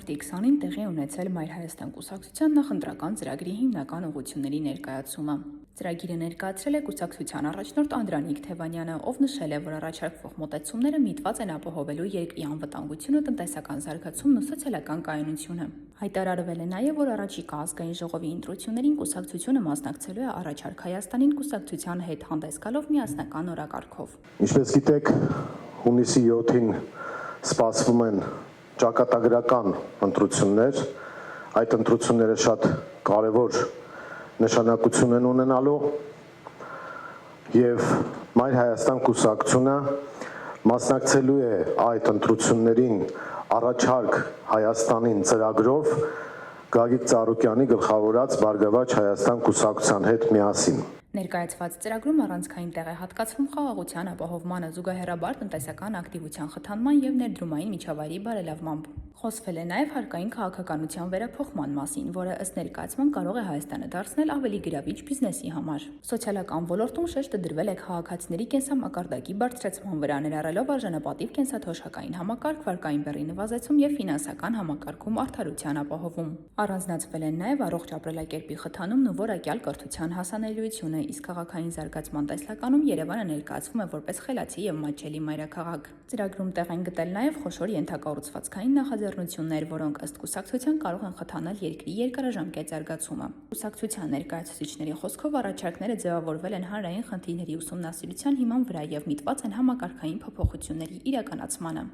Մարտի 20-ին տեղի ունեցել Մայր Հայաստան կուսակցության նախընտրական ծրագրի հիմնական ուղղությունների ներկայացումը։ Ծրագիրը ներկայացրել է կուսակցության առաջնորդ Անդրանիկ Թևանյանը, ով նշել է, որ առաջարկվող մոտեցումները միտված են ապահովելու երկրի անվտանգությունը, տնտեսական զարգացումն ու սոցիալական կայունությունը։ Հայտարարվել է նաև, որ առաջիկա ազգային ժողովի ընտրություններին կուսակցությունը մասնակցելու է առաջարկ Հայաստանին կուսակցության հետ հանդես գալով միասնական օրակարգով։ Ինչպես գիտեք, հունիսի 7-ին սպասվում են ճակատագրական ընտրություններ, այդ ընտրությունները շատ կարևոր նշանակություն են ունենալու եւ Մայր Հայաստան կուսակցությունը մասնակցելու է այդ ընտրություններին առաջարկ Հայաստանին ծրագրով Գագիկ Ծառուկյանի գլխավորած Բարգավաճ Հայաստան կուսակցության հետ միասին։ Ներկայացված ծրագրում առանցքային տեղ է հատկացվում խաղաղության ապահովմանը, զուգահեռաբար տնտեսական ակտիվության խթանման եւ ներդրումային միջավայրի բարելավմամբ։ Խոսվել է նաև հարկային քաղաքականության վերափոխման մասին, որը ըստ ներկայացման կարող է Հայաստանը դարձնել ավելի գրավիչ բիզնեսի համար։ Սոցիալական ոլորտում շեշտը դրվել է քաղաքացիների կենսամակարդակի բարձրացման վրա, ներառելով արժանապատիվ կենսաթոշակային համակարգ, վարկային բեռի նվազեցում եւ ֆինանսական համակարգում արդարության ապահովում։ Առանձնացվել են նաև առողջ ապրելակերպի խթանումն ու որակյալ կրթության հասանելիությունը, իսկ քաղաքային զարգացման տեսլականում Երևանը ներկայացվում է որպես խելացի եւ մատչելի մայրաքաղաք։ Ծրագրում տեղ են գտել նաև խոշոր ենթակառուցվածքային նախաձեռնություններ, որոնք ըստ կուսակցության կարող են խթանել երկրի երկարաժամկետ զարգացումը։ Կուսակցության ներկայացուցիչների խոսքով առաջարկները ձևավորվել են հանրային խնդիրների ուսումնասիրության հիման վրա եւ միտված են համակարգային փոփոխությունների իրականացմանը։